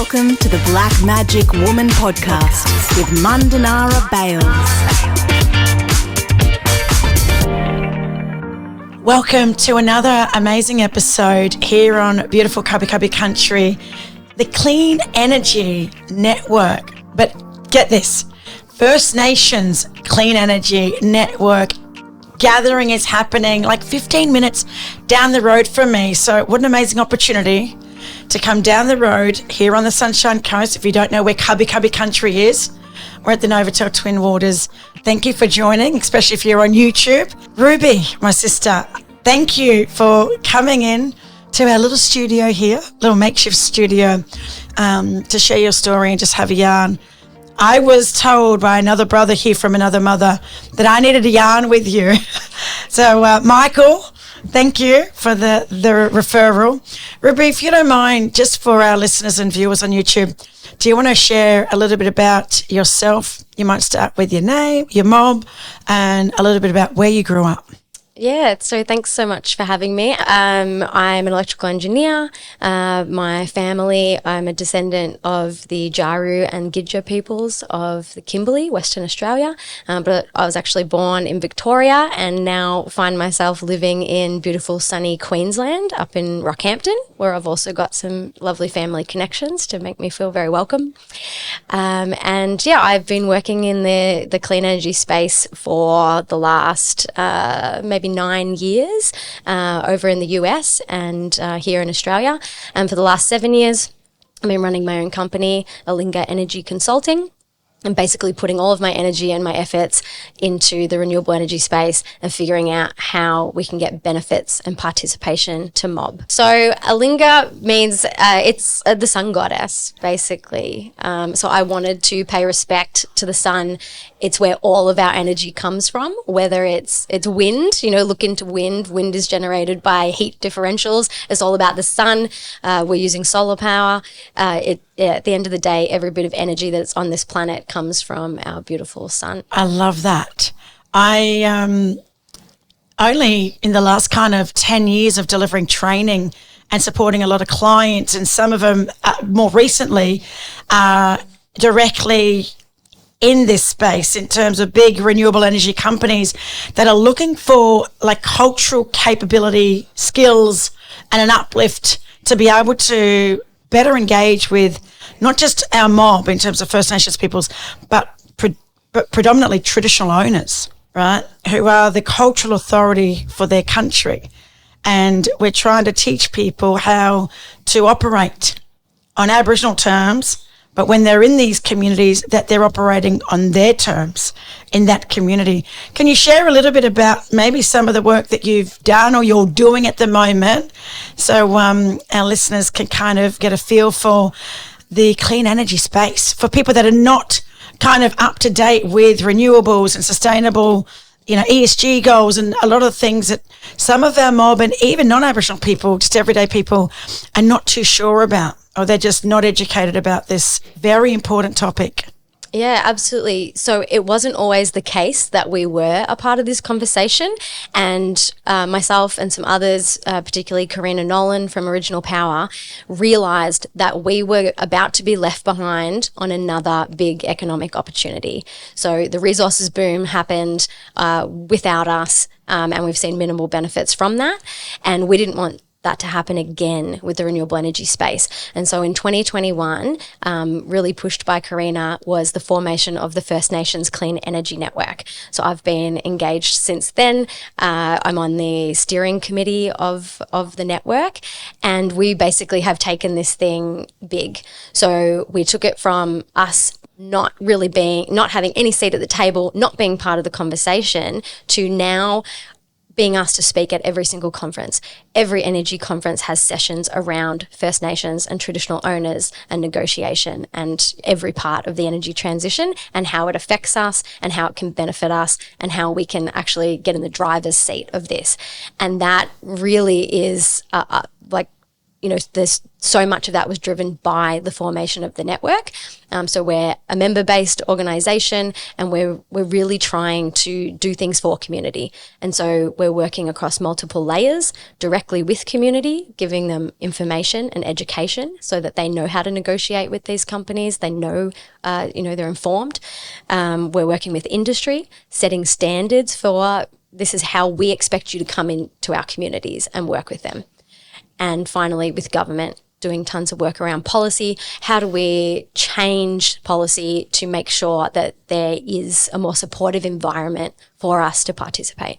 Welcome to the Black Magic Woman podcast with Mandanara Bales. Welcome to another amazing episode here on beautiful Kabi Kabi country, the Clean Energy Network. But get this, First Nations Clean Energy Network gathering is happening like 15 minutes down the road from me. So what an amazing opportunity to come down the road here on the Sunshine Coast. If you don't know where Kabi Kabi country is, we're at the Novotel Twin Waters. Thank you for joining, especially if you're on YouTube. Ruby, my sister, thank you for coming in to our little studio here, little makeshift studio, to share your story and just have a yarn. I was told by another brother here from another mother that I needed a yarn with you. So, Michael, thank you for the referral. Ruby, if you don't mind, just for our listeners and viewers on YouTube, do you want to share a little bit about yourself? You might start with your name, your mob, and a little bit about where you grew up. Yeah, so thanks so much for having me. I'm an electrical engineer. My family, I'm a descendant of the Jaru and Gija peoples of the Kimberley, Western Australia. But I was actually born in Victoria and now find myself living in beautiful sunny Queensland up in Rockhampton, where I've also got some lovely family connections to make me feel very welcome. And yeah, I've been working in the clean energy space for the last maybe 9 years over in the US and here in Australia. And for the last 7 years, I've been running my own company, Alinga Energy Consulting, and basically putting all of my energy and my efforts into the renewable energy space and figuring out how we can get benefits and participation to mob. So Alinga means it's the sun goddess, basically. So I wanted to pay respect to the sun. It's where all of our energy comes from, whether it's wind, look into wind. Wind is generated by heat differentials. It's all about the sun. We're using solar power. At the end of the day, every bit of energy that's on this planet comes from our beautiful sun. I love that. I only in the last kind of 10 years of delivering training and supporting a lot of clients, and some of them more recently directly in this space in terms of big renewable energy companies that are looking for like cultural capability, skills, and an uplift to be able to better engage with not just our mob in terms of First Nations peoples, but predominantly traditional owners, right, who are the cultural authority for their country. And we're trying to teach people how to operate on Aboriginal terms, but when they're in these communities, that they're operating on their terms in that community. Can you share a little bit about maybe some of the work that you've done or you're doing at the moment, so our listeners can kind of get a feel for the clean energy space for people that are not kind of up to date with renewables and sustainable, ESG goals and a lot of things that some of our mob and even non-Aboriginal people, just everyday people, are not too sure about, or they're just not educated about this very important topic? Yeah, absolutely. So it wasn't always the case that we were a part of this conversation, and myself and some others, particularly Karina Nolan from Original Power, realised that we were about to be left behind on another big economic opportunity. So the resources boom happened without us, and we've seen minimal benefits from that, and we didn't want that to happen again with the renewable energy space. And so in 2021, really pushed by Karina, was the formation of the First Nations Clean Energy Network. So I've been engaged since then. I'm on the steering committee of the network, and we basically have taken this thing big. So we took it from us not having any seat at the table, not being part of the conversation, to now being asked to speak at every single conference. Every energy conference has sessions around First Nations and traditional owners and negotiation and every part of the energy transition and how it affects us and how it can benefit us and how we can actually get in the driver's seat of this. And that really is there's so much of that was driven by the formation of the network. So we're a member-based organisation, and we're really trying to do things for community. And so we're working across multiple layers directly with community, giving them information and education so that they know how to negotiate with these companies. They know, they're informed. We're working with industry, setting standards for this is how we expect you to come into our communities and work with them. And finally, with government, doing tons of work around policy. How do we change policy to make sure that there is a more supportive environment for us to participate?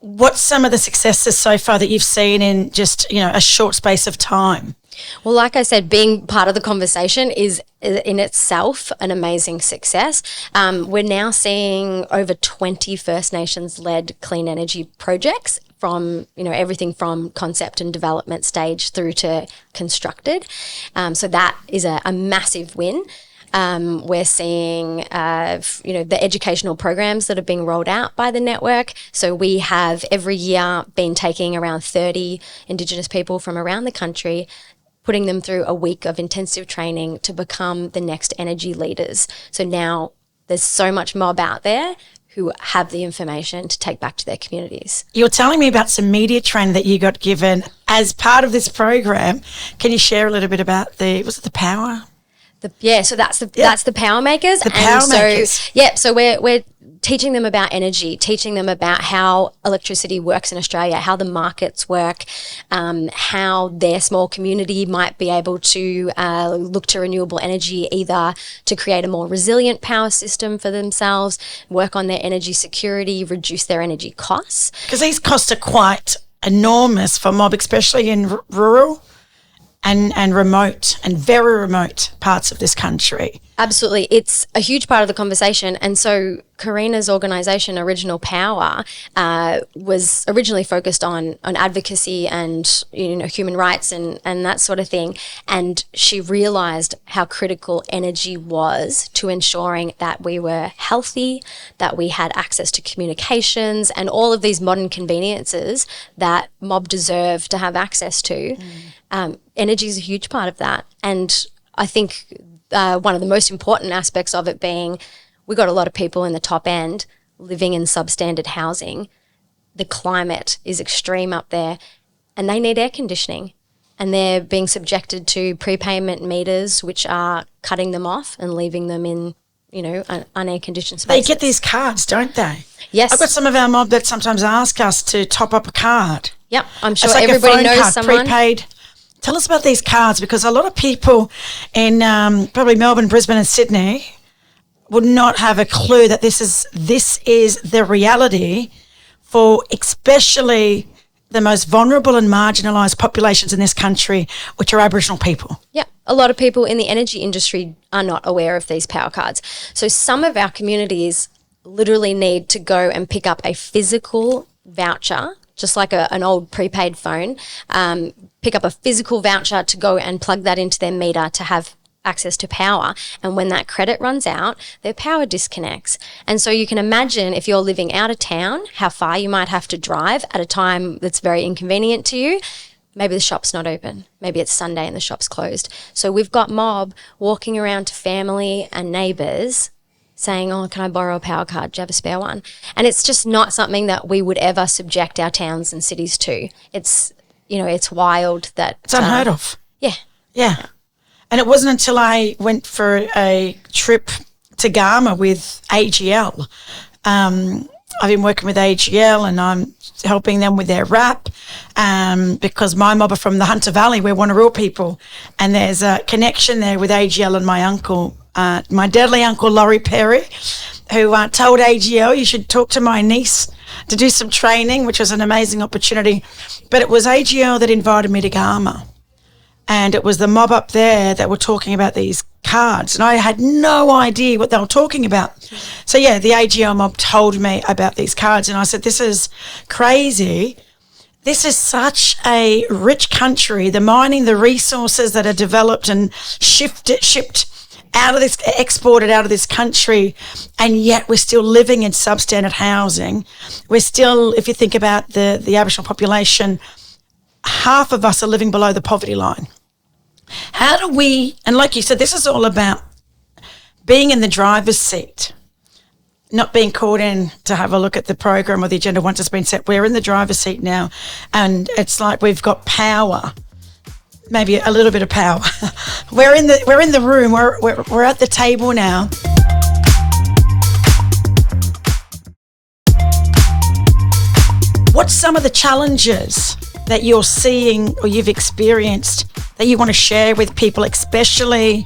What's some of the successes so far that you've seen in just, a short space of time? Well, like I said, being part of the conversation is in itself an amazing success. We're now seeing over 20 First Nations-led clean energy projects from, everything from concept and development stage through to constructed. So that is a massive win. We're seeing, the educational programs that are being rolled out by the network. So we have every year been taking around 30 Indigenous people from around the country, putting them through a week of intensive training to become the next energy leaders. So now there's so much mob out there who have the information to take back to their communities. You're telling me about some media training that you got given as part of this program. Can you share a little bit about was it the power? So that's the power makers. The power makers. So we're teaching them about energy, teaching them about how electricity works in Australia, how the markets work, how their small community might be able to look to renewable energy either to create a more resilient power system for themselves, work on their energy security, reduce their energy costs. Because these costs are quite enormous for mob, especially in rural and remote and very remote parts of this country. Absolutely. It's a huge part of the conversation. And so Karina's organisation, Original Power, was originally focused on advocacy and, human rights and that sort of thing. And she realised how critical energy was to ensuring that we were healthy, that we had access to communications and all of these modern conveniences that mob deserve to have access to. Energy is a huge part of that. And I think one of the most important aspects of it being we got a lot of people in the top end living in substandard housing. The climate is extreme up there and they need air conditioning, and they're being subjected to prepayment meters which are cutting them off and leaving them in, unair conditioned spaces. They get these cards, don't they? Yes. I've got some of our mob that sometimes ask us to top up a card. Yep, I'm sure it's like everybody a phone knows card, someone. Prepaid. Tell us about these cards, because a lot of people in probably Melbourne, Brisbane and Sydney would not have a clue that this is the reality for especially the most vulnerable and marginalised populations in this country, which are Aboriginal people. Yeah, a lot of people in the energy industry are not aware of these power cards. So some of our communities literally need to go and pick up a physical voucher, just like an old prepaid phone, pick up a physical voucher to go and plug that into their meter to have access to power. And when that credit runs out, their power disconnects. And so you can imagine if you're living out of town, how far you might have to drive at a time that's very inconvenient to you. Maybe the shop's not open. Maybe it's Sunday and the shop's closed. So we've got mob walking around to family and neighbours saying, oh, can I borrow a power card? Do you have a spare one? And it's just not something that we would ever subject our towns and cities to. It's, it's wild that... It's unheard of. Yeah. Yeah. And it wasn't until I went for a trip to Gama with AGL. I've been working with AGL and I'm helping them with their rap because my mob are from the Hunter Valley. We're Wanneroo people. And there's a connection there with AGL and my uncle, my deadly uncle, Laurie Perry, who told AGL you should talk to my niece to do some training, which was an amazing opportunity. But it was AGL that invited me to Gama. And it was the mob up there that were talking about these cards. And I had no idea what they were talking about. So, yeah, the AGL mob told me about these cards. And I said, this is crazy. This is such a rich country. The mining, the resources that are developed and shipped out of this, exported out of this country. And yet we're still living in substandard housing. We're still, if you think about the Aboriginal population, half of us are living below the poverty line. How do we, and like you said, this is all about being in the driver's seat, not being called in to have a look at the program or the agenda once it's been set. We're in the driver's seat now, and it's like we've got power, maybe a little bit of power. We're in the room. We're at the table now. What's some of the challenges that you're seeing or you've experienced that you want to share with people, especially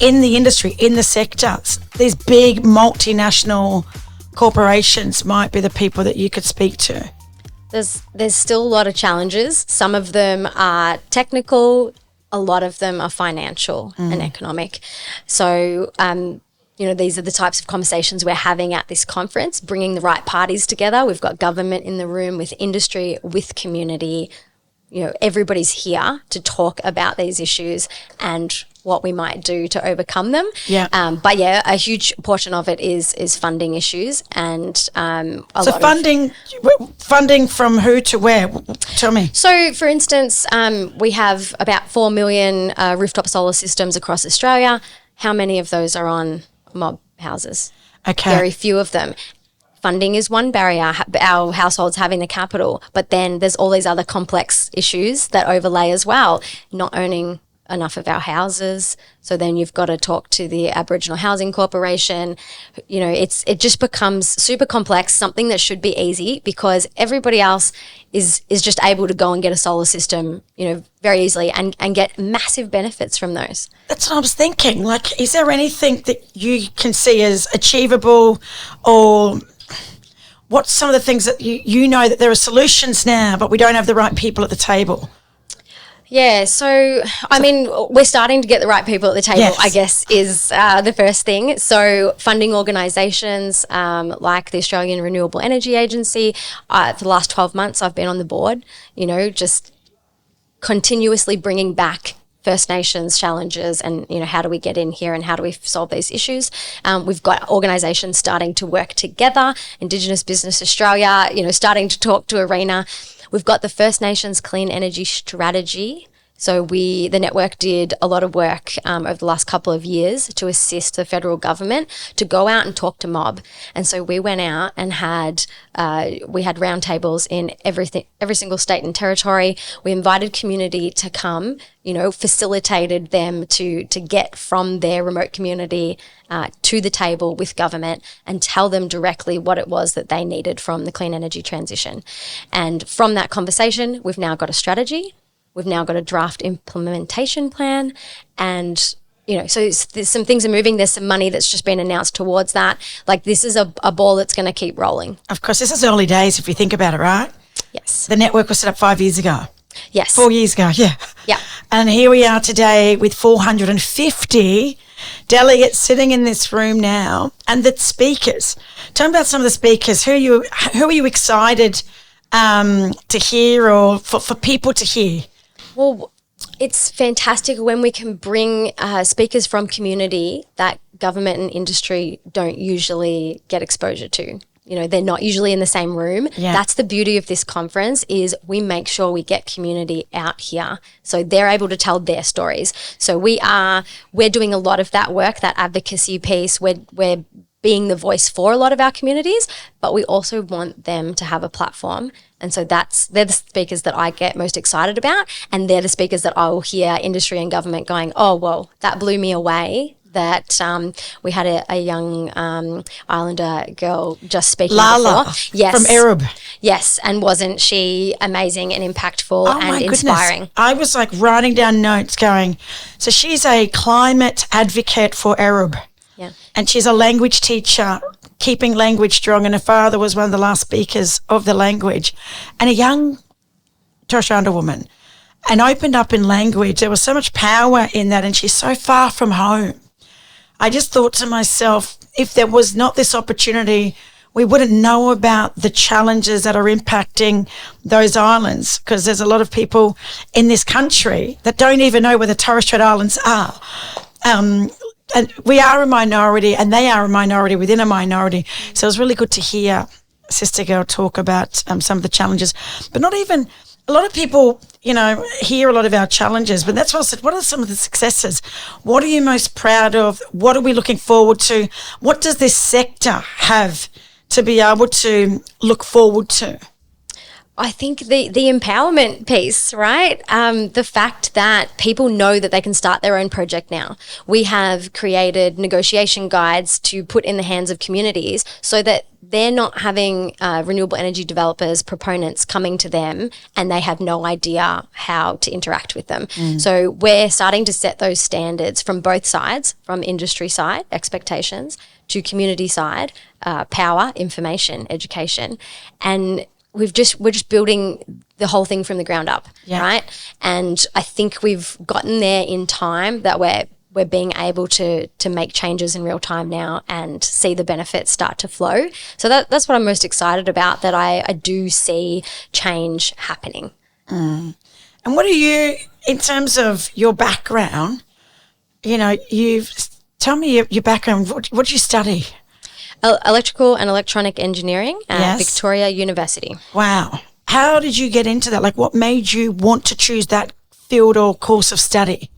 in the industry, in the sectors? These big multinational corporations might be the people that you could speak to. There's still a lot of challenges. Some of them are technical, a lot of them are financial and economic. So, these are the types of conversations we're having at this conference, bringing the right parties together. We've got government in the room with industry, with community. Everybody's here to talk about these issues and what we might do to overcome them. Yeah. But a huge portion of it is funding issues and funding from who to where? Tell me. So, for instance, we have about 4 million rooftop solar systems across Australia. How many of those are on mob houses? Okay. Very few of them. Funding is one barrier, our households having the capital, but then there's all these other complex issues that overlay as well. Not owning enough of our houses, so then you've got to talk to the Aboriginal Housing Corporation. It just becomes super complex, something that should be easy because everybody else is just able to go and get a solar system, very easily and get massive benefits from those. That's what I was thinking. Like, is there anything that you can see as achievable, or what's some of the things that you know that there are solutions now, but we don't have the right people at the table? Yeah, so we're starting to get the right people at the table, yes. I guess, is the first thing. So funding organisations like the Australian Renewable Energy Agency, for the last 12 months I've been on the board, just continuously bringing back First Nations challenges and, how do we get in here and how do we solve these issues? We've got organisations starting to work together, Indigenous Business Australia, starting to talk to ARENA. We've got the First Nations Clean Energy Strategy. So the network did a lot of work over the last couple of years to assist the federal government to go out and talk to mob. And so we went out and we had roundtables in every single state and territory. We invited community to come, facilitated them to get from their remote community to the table with government and tell them directly what it was that they needed from the clean energy transition. And from that conversation, we've now got a strategy. We've now got a draft implementation plan and, so there's some things are moving. There's some money that's just been announced towards that. Like, this is a ball that's going to keep rolling. Of course, this is early days if you think about it, right? Yes. The network was set up 5 years ago. Yes. 4 years ago, yeah. Yeah. And here we are today with 450 delegates sitting in this room now, and the speakers. Tell me about some of the speakers. Who are you excited to hear, or for people to hear? Well, it's fantastic when we can bring speakers from community that government and industry don't usually get exposure to. They're not usually in the same room. Yeah. That's the beauty of this conference, is we make sure we get community out here so they're able to tell their stories. So we're doing a lot of that work, that advocacy piece. We're being the voice for a lot of our communities, but we also want them to have a platform. And so they're the speakers that I get most excited about, and they're the speakers that I will hear industry and government going, oh, well, that blew me away. That we had a young Islander girl just speaking Lala, before. Yes. From Arab. Yes, and wasn't she amazing and impactful and inspiring? Goodness. I was like writing down notes going, so she's a climate advocate for Arab. Yeah. And she's a language teacher, keeping language strong, and her father was one of the last speakers of the language. And a young Torres Strait Islander woman, and opened up in language. There was so much power in that, and she's so far from home. I just thought to myself, if there was not this opportunity, we wouldn't know about the challenges that are impacting those islands, because there's a lot of people in this country that don't even know where the Torres Strait Islands are. And we are a minority, and they are a minority within a minority. So it was really good to hear Sister Girl talk about some of the challenges, but not even a lot of people, hear a lot of our challenges, but that's why I said, what are some of the successes? What are you most proud of? What are we looking forward to? What does this sector have to be able to look forward to? I think the empowerment piece, right? The fact that people know that they can start their own project now. We have created negotiation guides to put in the hands of communities so that they're not having renewable energy developers, proponents coming to them and they have no idea how to interact with them. So we're starting to set those standards from both sides, from industry side, expectations, to community side, power, information, education. And we're just building the whole thing from the ground up, right? And I think we've gotten there in time that we're being able to make changes in real time now and see the benefits start to flow. So that's what I'm most excited about, that I do see change happening. And what are you, in terms of your background, tell me your background. What did you study? Electrical and electronic engineering at Victoria University. Wow. How did you get into that? Like, what made you want to choose that field or course of study?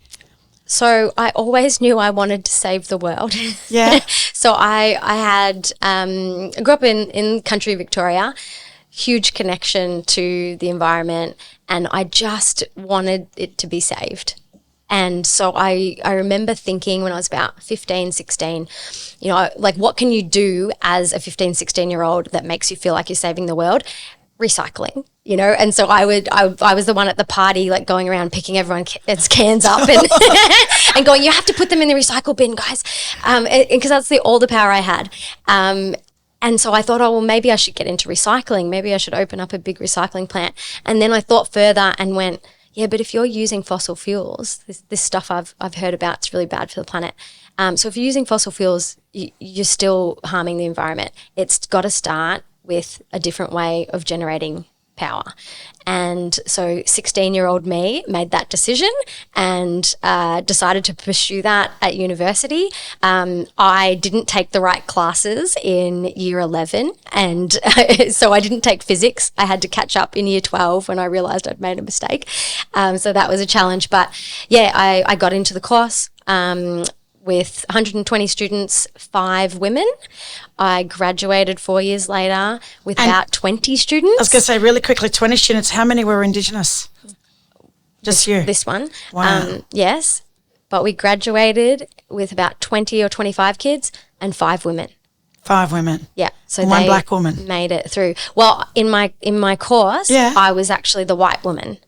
So I always knew I wanted to save the world. Yeah. So I had I grew up in country Victoria, huge connection to the environment, and I just wanted it to be saved. And so I remember thinking when I was about 15, 16, like, what can you do as a 15, 16-year-old that makes you feel like you're saving the world? Recycling, and so I was the one at the party, like, going around picking everyone's cans up and and going, you have to put them in the recycle bin, guys, because that's all the power I had. And so I thought, oh, well, maybe I should get into recycling. Maybe I should open up a big recycling plant. And then I thought further and went, yeah, but if you're using fossil fuels, this stuff I've heard about, it's really bad for the planet. So if you're using fossil fuels, you're still harming the environment. It's got to start with a different way of generating power. And so 16-year-old me made that decision and decided to pursue that at university. I didn't take the right classes in year 11, and so I didn't take physics. I had to catch up in year 12 when I realised I'd made a mistake. So that was a challenge. But yeah, I got into the course with 120 students, 5 women. I graduated 4 years later with about 20 students. I was going to say, really quickly, 20 students. How many were Indigenous? Just you? This one. Wow. Yes. But we graduated with about 20 or 25 kids and 5 women. 5 women. Yeah. So and one black woman. Made it through. Well, in my course, I was actually the white woman.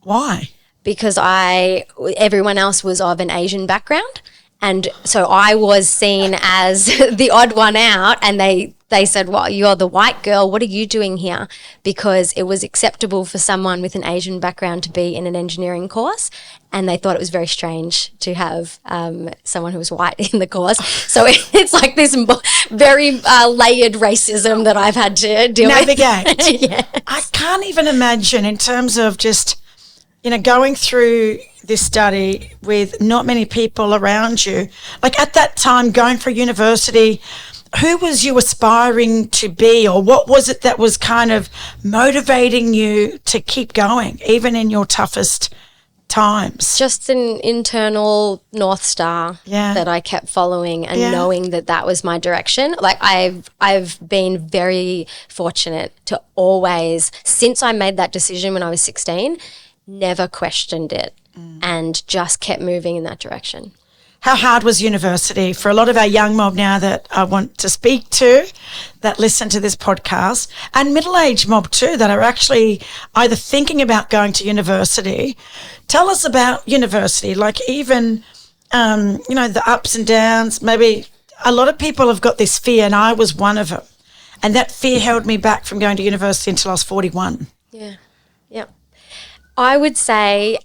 Why? Because everyone else was of an Asian background. And so I was seen as the odd one out, and they said, well, you're the white girl. What are you doing here? Because it was acceptable for someone with an Asian background to be in an engineering course, and they thought it was very strange to have someone who was white in the course. So it's like this very layered racism that I've had to deal with. Navigate. Yes. I can't even imagine, in terms of just, going through this study with not many people around you. Like, at that time, going for university, who was you aspiring to be, or what was it that was kind of motivating you to keep going, even in your toughest times? Just an internal North Star that I kept following and knowing that was my direction. Like, I've been very fortunate to always, since I made that decision when I was 16, never questioned it and just kept moving in that direction. How hard was university for a lot of our young mob now that I want to speak to, that listen to this podcast, and middle-aged mob too, that are actually either thinking about going to university? Tell us about university, like, even, the ups and downs. Maybe a lot of people have got this fear, and I was one of them. And that fear held me back from going to university until I was 41. Yeah. I would say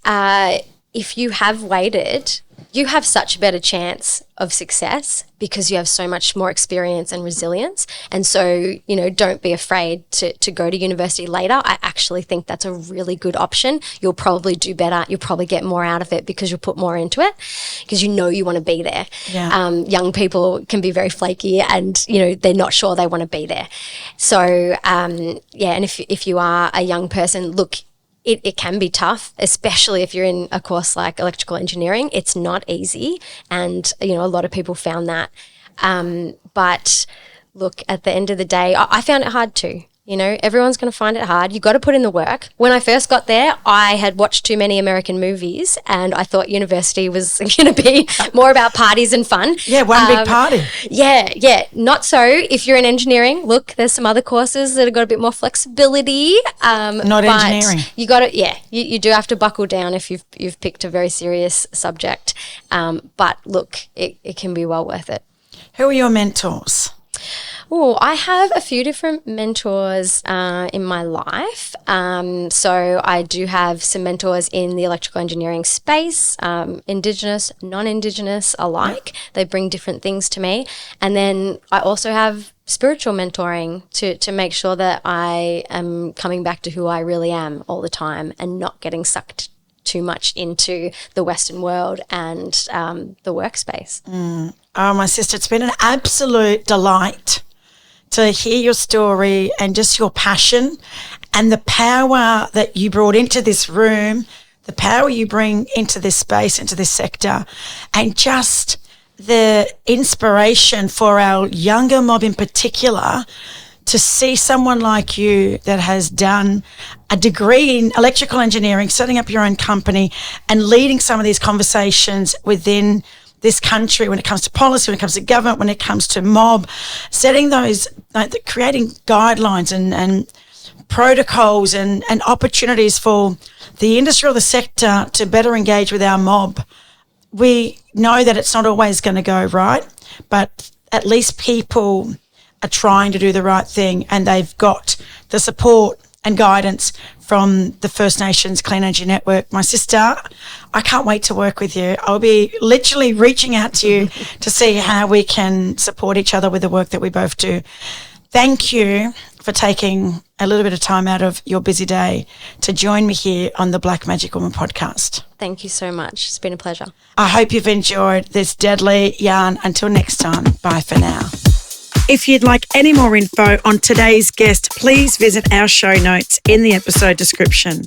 if you have waited, you have such a better chance of success because you have so much more experience and resilience. And so, don't be afraid to go to university later. I actually think that's a really good option. You'll probably do better. You'll probably get more out of it because you'll put more into it because you want to be there. Yeah. Young people can be very flaky and, they're not sure they want to be there. So, and if you are a young person, look, it can be tough, especially if you're in a course like electrical engineering. It's not easy. And, a lot of people found that. But look, at the end of the day, I found it hard too. Everyone's going to find it hard. You've got to put in the work. When I first got there, I had watched too many American movies and I thought university was going to be more about parties and fun. Yeah, one big party. Yeah. Not so. If you're in engineering, look, there's some other courses that have got a bit more flexibility. Not engineering. You got to, you do have to buckle down if you've picked a very serious subject. But look, it can be well worth it. Who are your mentors? Oh, I have a few different mentors in my life. So I do have some mentors in the electrical engineering space, Indigenous, non-Indigenous alike. They bring different things to me. And then I also have spiritual mentoring to make sure that I am coming back to who I really am all the time and not getting sucked too much into the Western world and the workspace. Oh, my sister, it's been an absolute delight to hear your story and just your passion and the power that you brought into this room, the power you bring into this space, into this sector, and just the inspiration for our younger mob in particular to see someone like you that has done a degree in electrical engineering, setting up your own company and leading some of these conversations within this country when it comes to policy, when it comes to government, when it comes to mob, setting those, creating guidelines and protocols and opportunities for the industry or the sector to better engage with our mob. We know that it's not always going to go right, but at least people are trying to do the right thing and they've got the support and guidance from the First Nations Clean Energy Network. My sister, I can't wait to work with you. I'll be literally reaching out to you to see how we can support each other with the work that we both do. Thank you for taking a little bit of time out of your busy day to join me here on the Black Magic Woman podcast. Thank you so much. It's been a pleasure. I hope you've enjoyed this deadly yarn. Until next time, bye for now. If you'd like any more info on today's guest, please visit our show notes in the episode description.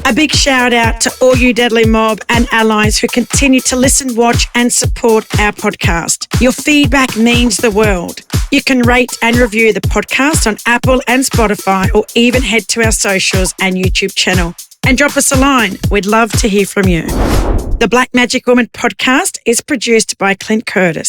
A big shout out to all you Deadly Mob and allies who continue to listen, watch and support our podcast. Your feedback means the world. You can rate and review the podcast on Apple and Spotify, or even head to our socials and YouTube channel and drop us a line. We'd love to hear from you. The Black Magic Woman podcast is produced by Clint Curtis.